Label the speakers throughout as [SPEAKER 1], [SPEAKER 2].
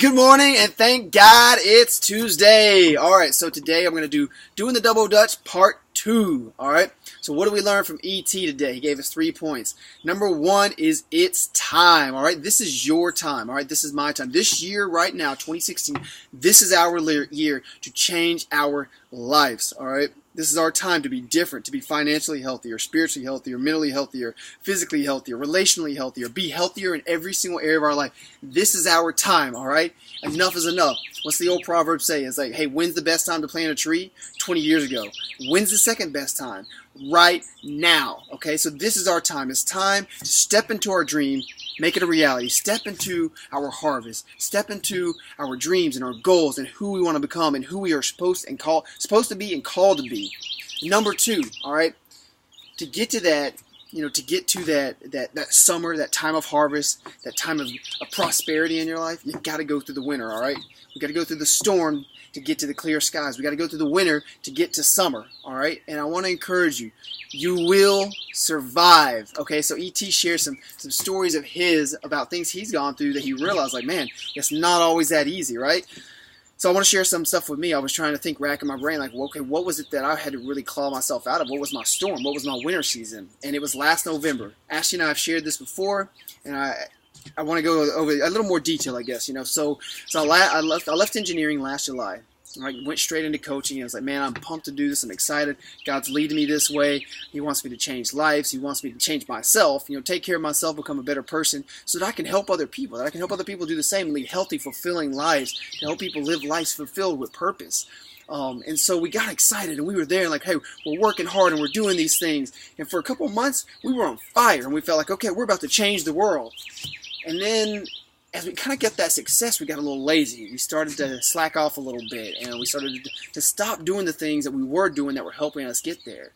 [SPEAKER 1] Good morning, and thank God it's Tuesday. All right, so today I'm going to do Doing the Double Dutch Part 2. All right, so what did we learn from E.T. today? He gave us 3 points. Number 1 is it's time. All right, this is your time. All right, this is my time. This year right now, 2016, this is our year to change our lives. All right, this is our time to be different, to be financially healthier, spiritually healthier, mentally healthier, physically healthier, relationally healthier, be healthier in every single area of our life. This is our time, all right? Enough is enough. What's the old proverb say? It's like, hey, when's the best time to plant a tree? 20 years ago. When's the second best time? Right now, okay? So this is our time. It's time to step into our dream, make it a reality. Step into our harvest. Step into our dreams and our goals and who we want to become and who we are supposed to be and called to be. Number 2, all right? To get to that, that summer, that time of harvest, that time of prosperity in your life, you got to go through the winter, all right? We got to go through the storm to get to the clear skies. We got to go through the winter to get to summer, all right? And I want to encourage you, you will survive, okay? So E.T. shares some stories of his about things he's gone through that he realized, like, man, it's not always that easy, right? So I want to share some stuff with me. I was trying to think, racking my brain, like, well, okay, what was it that I had to really claw myself out of? What was my storm? What was my winter season? And it was last November. Ashley and I have shared this before, and I want to go over a little more detail, I guess. So I left engineering last July. I went straight into coaching. I was like, man, I'm pumped to do this. I'm excited. God's leading me this way. He wants me to change lives. He wants me to change myself, take care of myself, become a better person so that I can help other people, that I can help other people do the same, lead healthy, fulfilling lives, to help people live lives fulfilled with purpose. And so we got excited, and we were there, like, hey, we're working hard, and we're doing these things. And for a couple of months, we were on fire, and we felt like, okay, we're about to change the world. And then as we kind of get that success, we got a little lazy. We started to slack off a little bit, and we started to stop doing the things that we were doing that were helping us get there.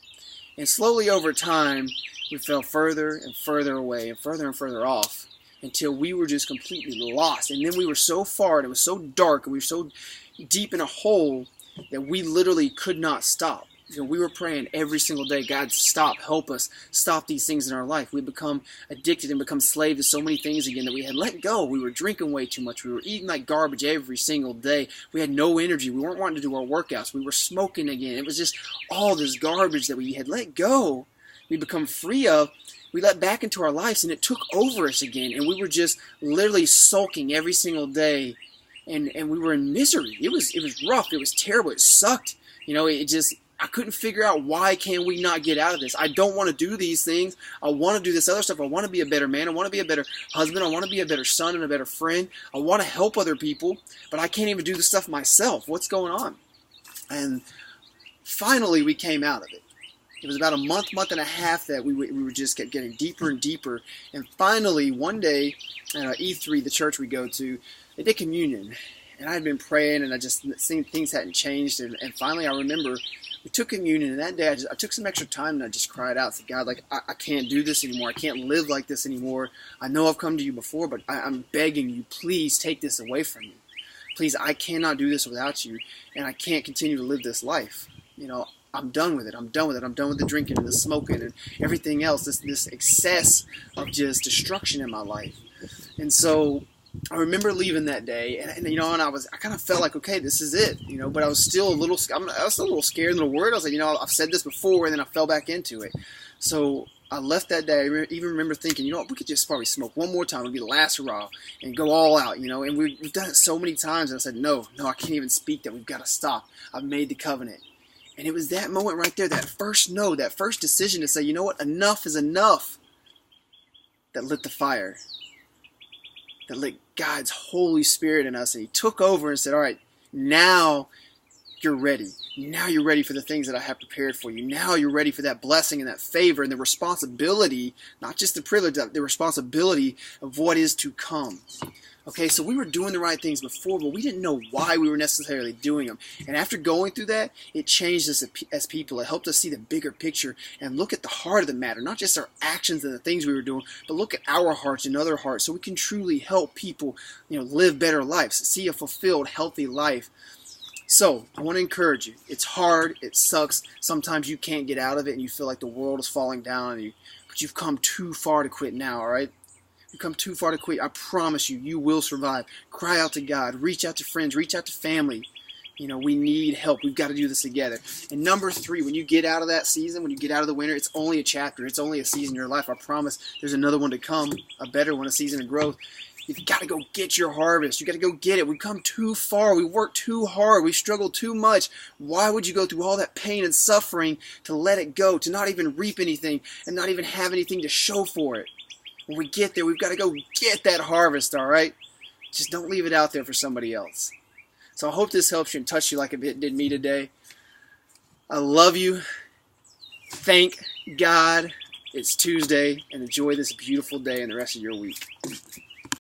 [SPEAKER 1] And slowly over time, we fell further and further away and further off until we were just completely lost. And then we were so far, and it was so dark, and we were so deep in a hole that we literally could not stop. We were praying every single day, God, stop, help us, stop these things in our life. We become addicted and become slave to so many things again that we had let go. We were drinking way too much. We were eating like garbage every single day. We had no energy. We weren't wanting to do our workouts. We were smoking again. It was just all this garbage that we had let go. We become free of. We let back into our lives, and it took over us again. And we were just literally sulking every single day, and we were in misery. It was rough. It was terrible. It sucked. I couldn't figure out, why can we not get out of this? I don't want to do these things. I want to do this other stuff. I want to be a better man. I want to be a better husband. I want to be a better son and a better friend. I want to help other people, but I can't even do the stuff myself. What's going on? And finally, we came out of it. It was about a month and a half that we were just kept getting deeper and deeper. And finally, one day at E3, the church we go to, they did communion. And I had been praying, and I just seen things hadn't changed. And finally, I remember we took communion, and that day I took some extra time, and I just cried out to God, like, I can't do this anymore. I can't live like this anymore. I know I've come to you before, but I'm begging you, please take this away from me. Please, I cannot do this without you, and I can't continue to live this life. I'm done with it. I'm done with it. I'm done with the drinking and the smoking and everything else, this excess of just destruction in my life. And so I remember leaving that day, and I kind of felt like, okay, this is it, but I was still a little scared, a little worried. I was like, I've said this before, and then I fell back into it. So I left that day. I even remember thinking, we could just probably smoke one more time. It'll be the last hurrah, and go all out, and we've done it so many times. And I said, no, I can't even speak that. We've got to stop. I've made the covenant. And it was that moment right there, that first no, that first decision to say, you know what, enough is enough, that lit the fire. That lit God's Holy Spirit in us, and He took over and said, all right, now you're ready. Now you're ready for the things that I have prepared for you. Now you're ready for that blessing and that favor and the responsibility, not just the privilege, the responsibility of what is to come. Okay, so we were doing the right things before, but we didn't know why we were necessarily doing them. And after going through that, it changed us as people. It helped us see the bigger picture and look at the heart of the matter, not just our actions and the things we were doing, but look at our hearts and other hearts so we can truly help people, live better lives, see a fulfilled, healthy life. So I want to encourage you. It's hard. It sucks. Sometimes you can't get out of it and you feel like the world is falling down on you, but you've come too far to quit now, all right? You've come too far to quit. I promise you, you will survive. Cry out to God. Reach out to friends. Reach out to family. We need help. We've got to do this together. And number 3, when you get out of that season, when you get out of the winter, it's only a chapter. It's only a season in your life. I promise there's another one to come, a better one, a season of growth. You've got to go get your harvest. You've got to go get it. We've come too far. We worked too hard. We've struggled too much. Why would you go through all that pain and suffering to let it go, to not even reap anything and not even have anything to show for it? When we get there, we've got to go get that harvest, all right? Just don't leave it out there for somebody else. So I hope this helps you and touched you like it did me today. I love you. Thank God it's Tuesday, and enjoy this beautiful day and the rest of your week.